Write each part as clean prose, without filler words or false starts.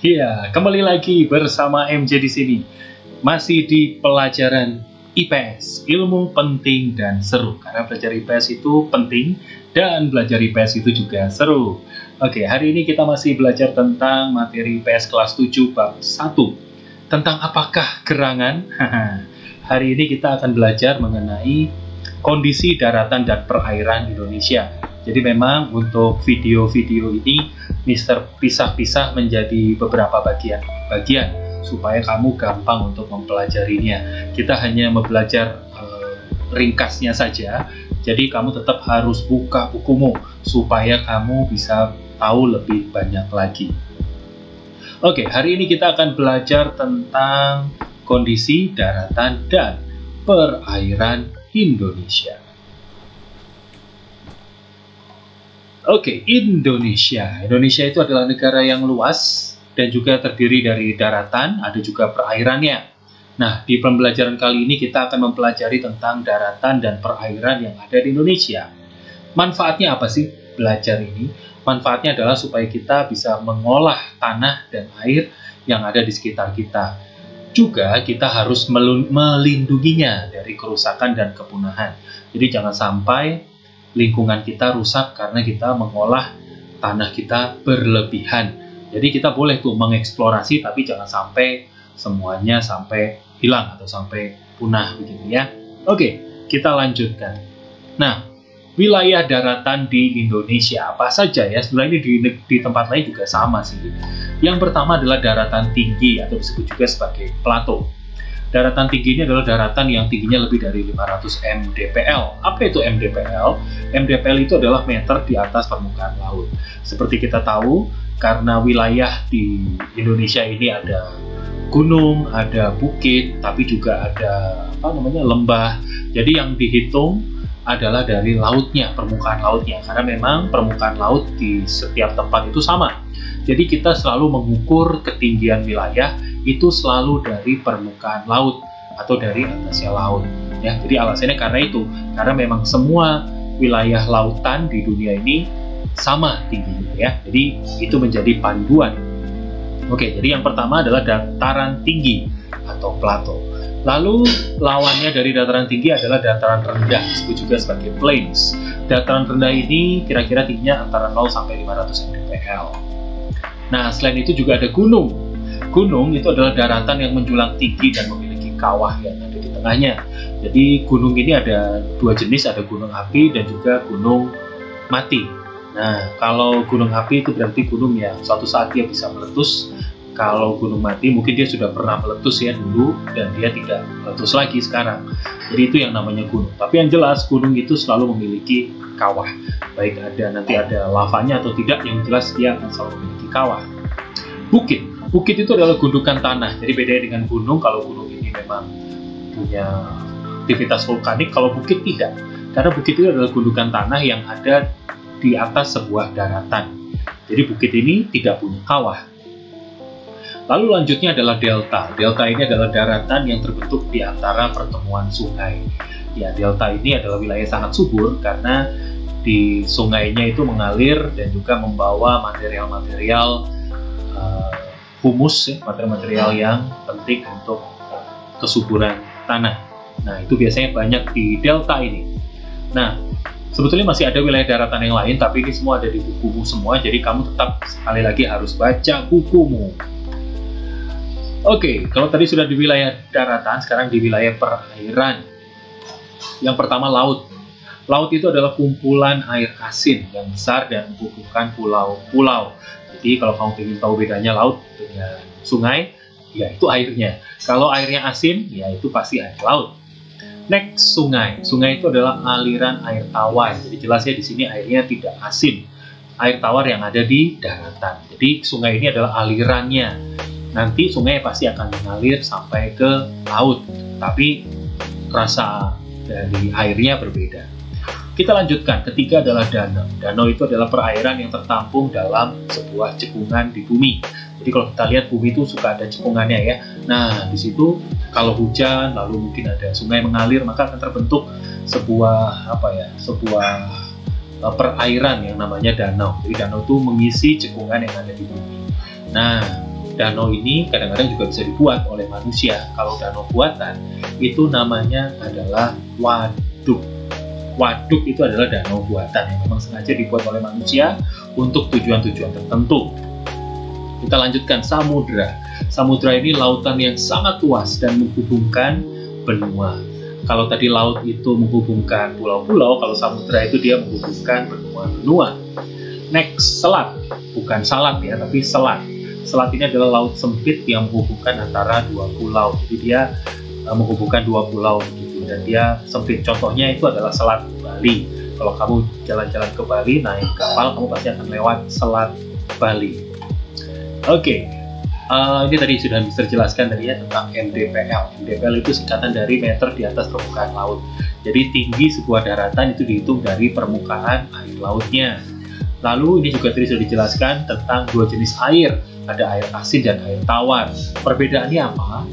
Iya, kembali lagi bersama MJ di sini. Masih di pelajaran IPS, ilmu penting dan seru. Karena belajar IPS itu penting dan belajar IPS itu juga seru. Oke, hari ini kita masih belajar tentang materi IPS kelas 7 bab 1. Tentang apakah gerangan? Hari ini kita akan belajar mengenai kondisi daratan dan perairan Indonesia. Jadi memang untuk video-video ini Mister pisah-pisah menjadi beberapa bagian supaya kamu gampang untuk mempelajarinya. Kita hanya belajar ringkasnya saja. Jadi kamu tetap harus buka bukumu supaya kamu bisa tahu lebih banyak lagi. Oke, hari ini kita akan belajar tentang kondisi daratan dan perairan Indonesia. Oke, Indonesia. Indonesia itu adalah negara yang luas dan juga terdiri dari daratan, ada juga perairannya. Nah, di pembelajaran kali ini kita akan mempelajari tentang daratan dan perairan yang ada di Indonesia. Manfaatnya apa sih belajar ini? Manfaatnya adalah supaya kita bisa mengolah tanah dan air yang ada di sekitar kita. Juga kita harus melindunginya dari kerusakan dan kepunahan. Jadi jangan sampai lingkungan kita rusak karena kita mengolah tanah kita berlebihan. Jadi kita boleh tuh mengeksplorasi, tapi jangan sampai semuanya sampai hilang atau sampai punah begitu ya. Oke, kita lanjutkan. Nah, wilayah daratan di Indonesia apa saja ya? Sebenarnya ini di tempat lain juga sama sih. Yang pertama adalah daratan tinggi atau disebut juga sebagai plato. Daratan tinggi ini adalah daratan yang tingginya lebih dari 500 mdpl. Apa itu mdpl? Mdpl itu adalah meter di atas permukaan laut. Seperti kita tahu, karena wilayah di Indonesia ini ada gunung, ada bukit, tapi juga ada lembah. Jadi yang dihitung adalah dari lautnya, permukaan lautnya. Karena memang permukaan laut di setiap tempat itu sama. Jadi kita selalu mengukur ketinggian wilayah itu selalu dari permukaan laut atau dari atasnya laut ya. Jadi alasannya karena itu, karena memang semua wilayah lautan di dunia ini sama tingginya ya. Jadi itu menjadi panduan. Oke, jadi yang pertama adalah dataran tinggi atau plato. Lalu lawannya dari dataran tinggi adalah dataran rendah, disebut juga sebagai plains. Dataran rendah ini kira-kira tingginya antara 0 sampai 500 mdpl. Nah, selain itu juga ada gunung. Gunung itu adalah daratan yang menjulang tinggi dan memiliki kawah yang ada di tengahnya. Jadi gunung ini ada dua jenis, ada gunung api dan juga gunung mati. Nah, kalau gunung api itu berarti gunung yang suatu saat dia bisa meletus. Kalau gunung mati mungkin dia sudah pernah meletus ya dulu dan dia tidak meletus lagi sekarang. Jadi itu yang namanya gunung. Tapi yang jelas gunung itu selalu memiliki kawah. Baik nanti ada lavanya atau tidak, yang jelas dia akan selalu memiliki kawah. Bukit itu adalah gundukan tanah. Jadi beda dengan gunung. Kalau gunung ini memang punya aktivitas vulkanik, kalau bukit tidak. Karena bukit itu adalah gundukan tanah yang ada di atas sebuah daratan. Jadi bukit ini tidak punya kawah. Lalu lanjutnya adalah delta. Delta ini adalah daratan yang terbentuk di antara pertemuan sungai. Ya, delta ini adalah wilayah sangat subur karena di sungainya itu mengalir dan juga membawa material-material humus, ya, material-material yang penting untuk kesuburan tanah. Nah, itu biasanya banyak di delta ini. Nah, sebetulnya masih ada wilayah daratan yang lain, tapi ini semua ada di bukumu semua, jadi kamu tetap sekali lagi harus baca bukumu. Oke, kalau tadi sudah di wilayah daratan, sekarang di wilayah perairan. Yang pertama, laut. Laut itu adalah kumpulan air asin yang besar dan menghubungkan pulau-pulau. Jadi kalau kamu ingin tahu bedanya laut dengan sungai, ya itu airnya. Kalau airnya asin, ya itu pasti air laut. Next, sungai. Sungai itu adalah aliran air tawar. Jadi jelasnya di sini airnya tidak asin. Air tawar yang ada di daratan. Jadi sungai ini adalah alirannya. Nanti sungai pasti akan mengalir sampai ke laut. Tapi rasa dari airnya berbeda. Kita lanjutkan, ketiga adalah danau. Danau itu adalah perairan yang tertampung dalam sebuah cekungan di bumi. Jadi kalau kita lihat bumi itu suka ada cekungannya ya. Nah, di situ kalau hujan lalu mungkin ada sungai mengalir, maka akan terbentuk sebuah perairan yang namanya danau. Jadi danau itu mengisi cekungan yang ada di bumi. Nah, danau ini kadang-kadang juga bisa dibuat oleh manusia. Kalau danau buatan itu namanya adalah waduk. Waduk itu adalah danau buatan yang memang sengaja dibuat oleh manusia untuk tujuan-tujuan tertentu. Kita lanjutkan, samudra. Samudra ini lautan yang sangat luas dan menghubungkan benua. Kalau tadi laut itu menghubungkan pulau-pulau, kalau samudra itu dia menghubungkan benua-benua. Next, selat. Bukan salat ya, tapi selat. Selat ini adalah laut sempit yang menghubungkan antara dua pulau. Jadi dia menghubungkan dua pulau gitu, dan dia sempit. Contohnya itu adalah Selat Bali. Kalau kamu jalan-jalan ke Bali naik kapal, kamu pasti akan lewat Selat Bali. Oke, ini tadi sudah bisa jelaskan tadi ya tentang MDPL. MDPL itu singkatan dari meter di atas permukaan laut. Jadi tinggi sebuah daratan itu dihitung dari permukaan air lautnya. Lalu ini juga tadi sudah dijelaskan tentang dua jenis air. Ada air asin dan air tawar. Perbedaannya apa?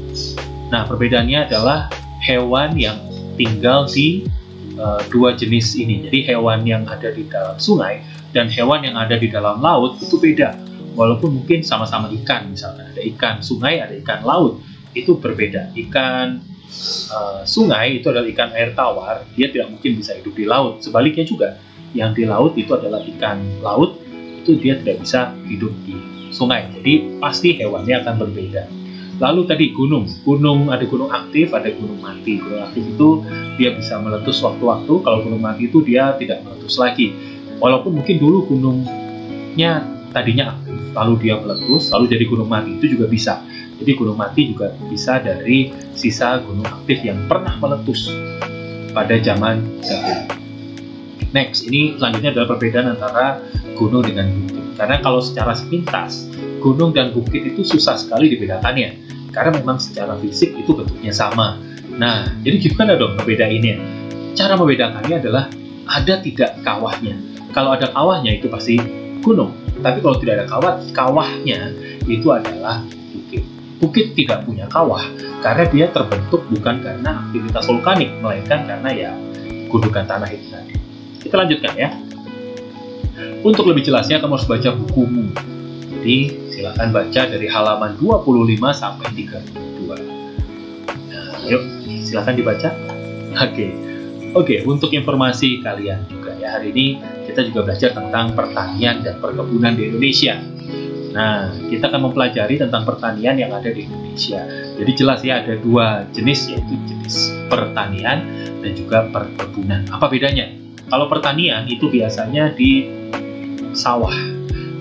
Nah, perbedaannya adalah hewan yang tinggal di dua jenis ini. Jadi hewan yang ada di dalam sungai dan hewan yang ada di dalam laut itu beda. Walaupun mungkin sama-sama ikan, misalkan ada ikan sungai, ada ikan laut, itu berbeda. Ikan sungai itu adalah ikan air tawar, dia tidak mungkin bisa hidup di laut. Sebaliknya juga, yang di laut itu adalah ikan laut, itu dia tidak bisa hidup di sungai. Jadi pasti hewannya akan berbeda. Lalu tadi gunung ada gunung aktif, ada gunung mati. Gunung aktif itu dia bisa meletus waktu-waktu, kalau gunung mati itu dia tidak meletus lagi. Walaupun mungkin dulu gunungnya tadinya aktif, lalu dia meletus, lalu jadi gunung mati, itu juga bisa. Jadi gunung mati juga bisa dari sisa gunung aktif yang pernah meletus pada zaman dahulu. Next, ini selanjutnya adalah perbedaan antara gunung dengan bukit. Karena kalau secara sepintas, gunung dan bukit itu susah sekali dibedakannya. Karena memang secara fisik itu bentuknya sama. Nah, jadi gimana dong membedainnya? Cara membedakannya adalah ada tidak kawahnya. Kalau ada kawahnya itu pasti gunung. Tapi kalau tidak ada kawahnya itu adalah bukit. Bukit tidak punya kawah karena dia terbentuk bukan karena aktivitas vulkanik, melainkan karena ya gundukan tanah itu tadi. Kita lanjutkan ya. Untuk lebih jelasnya kamu harus baca bukumu. Jadi silakan baca dari halaman 25 sampai 32. Nah, yuk silakan dibaca. Oke, untuk informasi kalian juga ya, hari ini kita juga belajar tentang pertanian dan perkebunan di Indonesia. Nah, kita akan mempelajari tentang pertanian yang ada di Indonesia. Jadi jelas ya, ada dua jenis, yaitu jenis pertanian dan juga perkebunan. Apa bedanya? Kalau pertanian itu biasanya di sawah.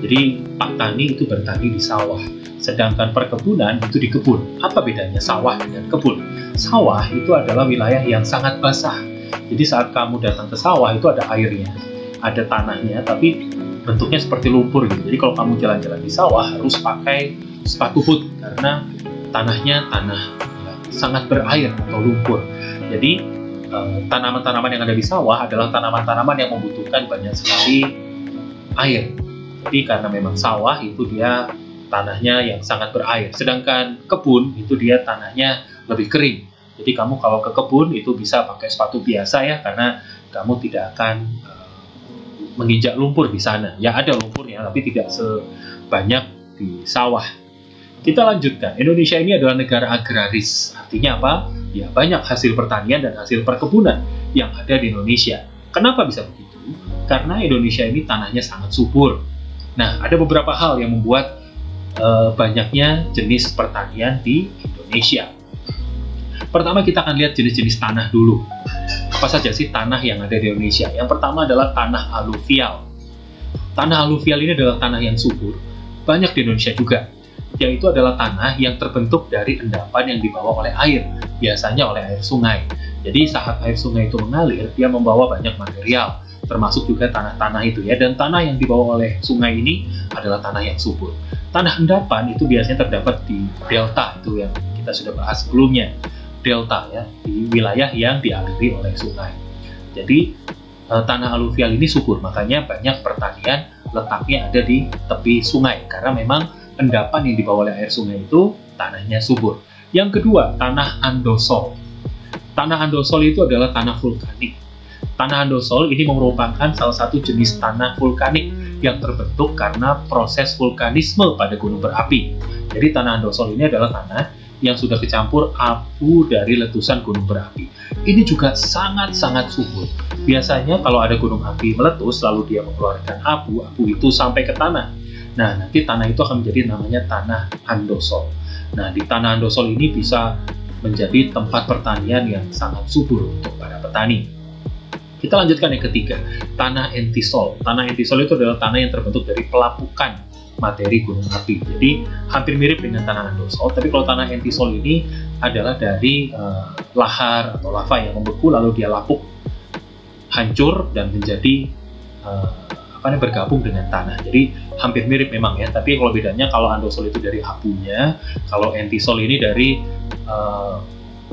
Jadi Pak Tani itu bertani di sawah. Sedangkan perkebunan itu di kebun. Apa bedanya sawah dengan kebun? Sawah itu adalah wilayah yang sangat basah. Jadi saat kamu datang ke sawah itu ada airnya, ada tanahnya, tapi bentuknya seperti lumpur gitu. Jadi kalau kamu jalan-jalan di sawah harus pakai sepatu boot karena tanahnya tanah sangat berair atau lumpur. Jadi tanaman-tanaman yang ada di sawah adalah tanaman-tanaman yang membutuhkan banyak sekali air. Jadi karena memang sawah itu dia tanahnya yang sangat berair. Sedangkan kebun itu dia tanahnya lebih kering. Jadi kamu kalau ke kebun itu bisa pakai sepatu biasa ya, karena kamu tidak akan menginjak lumpur di sana. Ya ada lumpurnya, tapi tidak sebanyak di sawah. Kita lanjutkan. Indonesia ini adalah negara agraris. Artinya apa? Ya banyak hasil pertanian dan hasil perkebunan yang ada di Indonesia. Kenapa bisa begitu? Karena Indonesia ini tanahnya sangat subur. Nah, ada beberapa hal yang membuat banyaknya jenis pertanian di Indonesia. Pertama kita akan lihat jenis-jenis tanah dulu. Apa saja sih tanah yang ada di Indonesia? Yang pertama adalah tanah aluvial. Tanah aluvial ini adalah tanah yang subur, banyak di Indonesia juga. Yaitu adalah tanah yang terbentuk dari endapan yang dibawa oleh air, biasanya oleh air sungai. Jadi saat air sungai itu mengalir, dia membawa banyak material, termasuk juga tanah-tanah itu ya. Dan tanah yang dibawa oleh sungai ini adalah tanah yang subur. Tanah endapan itu biasanya terdapat di delta, itu yang kita sudah bahas sebelumnya. Delta ya, di wilayah yang dialiri oleh sungai. Jadi tanah aluvial ini subur, makanya banyak pertanian letaknya ada di tepi sungai karena memang endapan yang dibawa oleh air sungai itu tanahnya subur. Yang kedua, tanah andosol. Tanah andosol itu adalah tanah vulkanik. Tanah andosol ini merupakan salah satu jenis tanah vulkanik yang terbentuk karena proses vulkanisme pada gunung berapi. Jadi tanah andosol ini adalah tanah yang sudah kecampur abu dari letusan gunung berapi. Ini juga sangat-sangat subur. Biasanya kalau ada gunung api meletus, lalu dia mengeluarkan abu itu sampai ke tanah. Nah, nanti tanah itu akan menjadi namanya tanah andosol. Nah, di tanah andosol ini bisa menjadi tempat pertanian yang sangat subur untuk para petani. Kita lanjutkan yang ketiga, tanah entisol. Tanah entisol itu adalah tanah yang terbentuk dari pelapukan materi gunung api. Jadi hampir mirip dengan tanah andosol, tapi kalau tanah entisol ini adalah dari lahar atau lava yang membeku lalu dia lapuk, hancur dan menjadi bergabung dengan tanah. Jadi hampir mirip memang ya, tapi kalau bedanya kalau andosol itu dari abunya, kalau entisol ini dari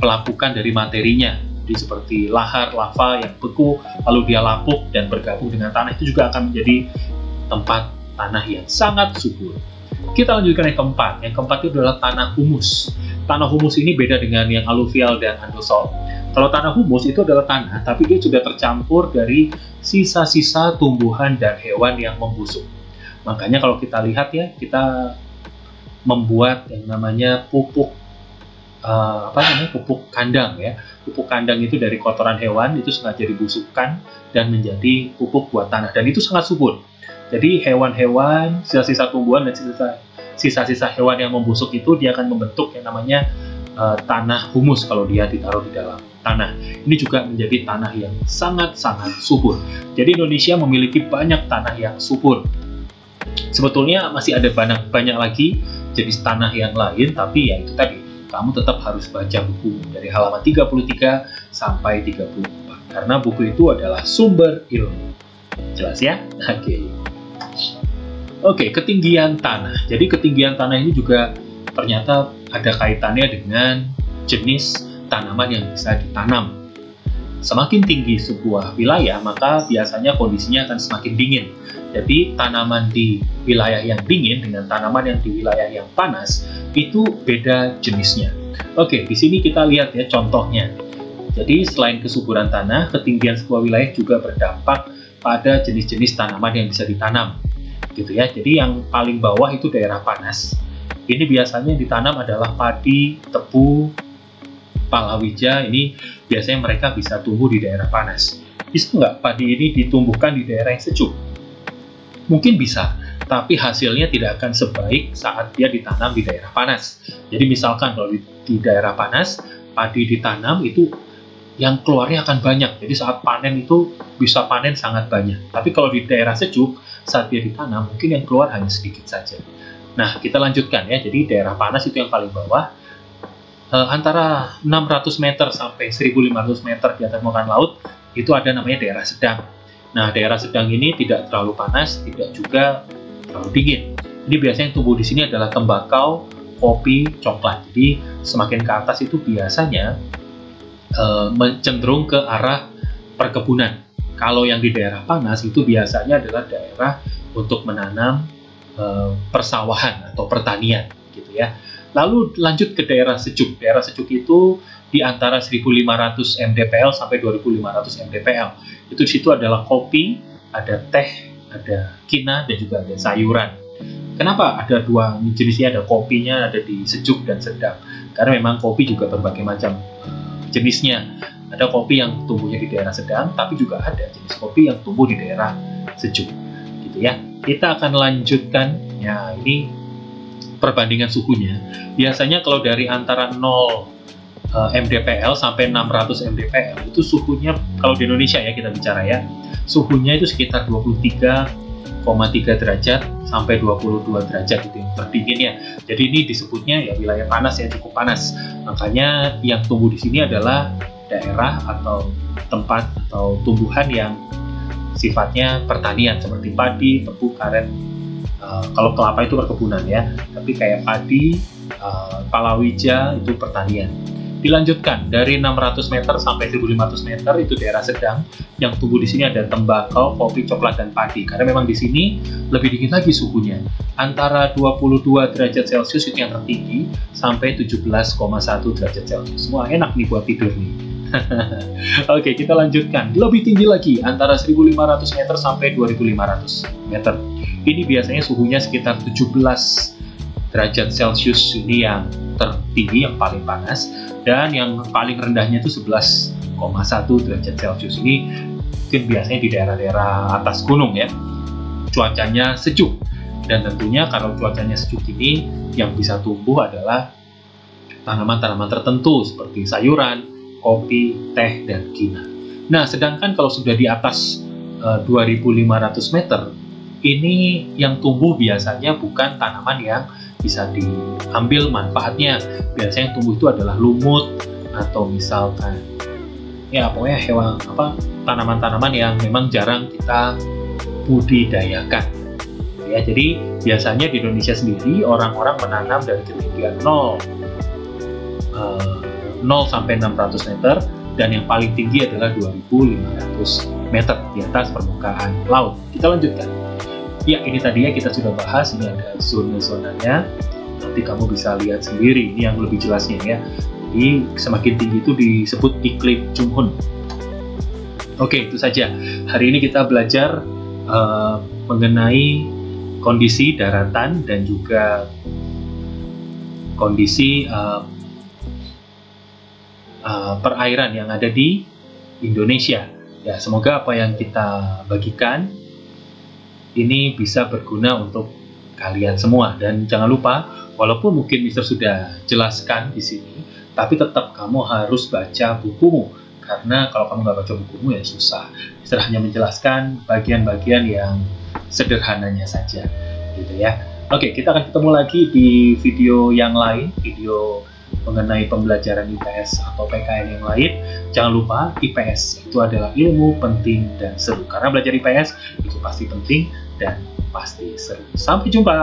pelapukan dari materinya. Jadi seperti lahar lava yang beku lalu dia lapuk dan bergabung dengan tanah, itu juga akan menjadi tempat tanah yang sangat subur. Kita lanjutkan yang keempat. Yang keempat itu adalah tanah humus. Tanah humus ini beda dengan yang aluvial dan andosol. Kalau tanah humus itu adalah tanah, tapi dia sudah tercampur dari sisa-sisa tumbuhan dan hewan yang membusuk. Makanya kalau kita lihat ya, kita membuat yang namanya pupuk pupuk kandang ya. Pupuk kandang itu dari kotoran hewan, itu sengaja dibusukkan dan menjadi pupuk buat tanah, dan itu sangat subur. Jadi hewan-hewan, sisa-sisa tumbuhan dan sisa-sisa hewan yang membusuk itu dia akan membentuk yang namanya tanah humus kalau dia ditaruh di dalam tanah. Ini juga menjadi tanah yang sangat-sangat subur. Jadi Indonesia memiliki banyak tanah yang subur. Sebetulnya masih ada banyak lagi jenis tanah yang lain, tapi ya itu tadi, kamu tetap harus baca buku dari halaman 33 sampai 34 karena buku itu adalah sumber ilmu. Jelas ya? Oke, ketinggian tanah. Jadi ketinggian tanah ini juga ternyata ada kaitannya dengan jenis tanaman yang bisa ditanam. Semakin tinggi sebuah wilayah, maka biasanya kondisinya akan semakin dingin. Jadi tanaman di wilayah yang dingin dengan tanaman yang di wilayah yang panas itu beda jenisnya. Oke, di sini kita lihat ya contohnya. Jadi selain kesuburan tanah, ketinggian sebuah wilayah juga berdampak pada jenis-jenis tanaman yang bisa ditanam. Gitu ya. Jadi yang paling bawah itu daerah panas. Ini biasanya ditanam adalah padi, tebu, palawija. Ini biasanya mereka bisa tumbuh di daerah panas. Bisa nggak padi ini ditumbuhkan di daerah yang sejuk? Mungkin bisa, tapi hasilnya tidak akan sebaik saat dia ditanam di daerah panas. Jadi misalkan kalau di daerah panas, padi ditanam itu yang keluarnya akan banyak. Jadi saat panen itu bisa panen sangat banyak. Tapi kalau di daerah sejuk, saat dia ditanam, mungkin yang keluar hanya sedikit saja. Nah, kita lanjutkan ya. Jadi daerah panas itu yang paling bawah. Antara 600 meter sampai 1500 meter di atas permukaan laut, itu ada namanya daerah sedang. Nah, daerah sedang ini tidak terlalu panas, tidak juga terlalu dingin. Ini biasanya yang tumbuh di sini adalah tembakau, kopi, coklat. Jadi semakin ke atas itu biasanya cenderung ke arah perkebunan. Kalau yang di daerah panas itu biasanya adalah daerah untuk menanam persawahan atau pertanian, gitu ya. Lalu lanjut ke daerah sejuk. Daerah sejuk itu di antara 1.500 mdpl sampai 2.500 mdpl. Itu di situ adalah kopi, ada teh, ada kina, dan juga ada sayuran. Kenapa ada dua jenisnya? Ada kopinya, ada di sejuk dan sedang. Karena memang kopi juga berbagai macam jenisnya. Ada kopi yang tumbuhnya di daerah sedang, tapi juga ada jenis kopi yang tumbuh di daerah sejuk, gitu ya. Kita akan lanjutkan. Ya, ini perbandingan suhunya. Biasanya kalau dari antara 0 mdpl sampai 600 mdpl itu suhunya, kalau di Indonesia ya kita bicara ya, suhunya itu sekitar 23,3 derajat sampai 22 derajat itu yang terdinginnya. Jadi ini disebutnya ya wilayah panas ya, cukup panas. Makanya yang tumbuh di sini adalah daerah atau tempat atau tumbuhan yang sifatnya pertanian seperti padi, tebu, karet. Kalau kelapa itu perkebunan ya, tapi kayak padi, palawija itu pertanian. Dilanjutkan dari 600 meter sampai 1500 meter itu daerah sedang. Yang tumbuh di sini ada tembakau, kopi, coklat, dan padi. Karena memang di sini lebih dingin lagi suhunya. Antara 22 derajat Celcius itu yang tertinggi sampai 17,1 derajat Celcius. Semua enak nih buat tidur nih. Oke, kita lanjutkan. Lebih tinggi lagi antara 1500 meter sampai 2500 meter. Ini biasanya suhunya sekitar 17 derajat Celcius ini yang tertinggi, yang paling panas, dan yang paling rendahnya itu 11,1 derajat Celcius. Ini mungkin biasanya di daerah-daerah atas gunung ya. Cuacanya sejuk, dan tentunya kalau cuacanya sejuk ini yang bisa tumbuh adalah tanaman-tanaman tertentu seperti sayuran, kopi, teh, dan kina. Nah, sedangkan kalau sudah di atas 2.500 meter, ini yang tumbuh biasanya bukan tanaman yang bisa diambil manfaatnya. Biasanya yang tumbuh itu adalah lumut atau misalkan ya pokoknya tanaman-tanaman yang memang jarang kita budidayakan. Ya, jadi biasanya di Indonesia sendiri orang-orang menanam dari ketinggian 0 sampai 600 meter, dan yang paling tinggi adalah 2.500 meter di atas permukaan laut. Kita lanjutkan. Ya, ini tadi ya kita sudah bahas, ini ada zona-zonanya. Nanti kamu bisa lihat sendiri, ini yang lebih jelasnya ya. Jadi semakin tinggi itu disebut iklim Chunghun. Oke, itu saja. Hari ini kita belajar mengenai kondisi daratan dan juga kondisi perairan yang ada di Indonesia. Ya, semoga apa yang kita bagikan ini bisa berguna untuk kalian semua. Dan jangan lupa, walaupun mungkin Mister sudah jelaskan di sini, tapi tetap kamu harus baca bukumu. Karena kalau kamu nggak baca bukumu ya susah. Mister hanya menjelaskan bagian-bagian yang sederhananya saja, gitu ya. Oke, kita akan ketemu lagi di video yang lain, video mengenai pembelajaran IPS atau PKN yang lain. Jangan lupa, IPS itu adalah ilmu penting dan seru. Karena belajar IPS itu pasti penting dan pasti seru. Sampai jumpa!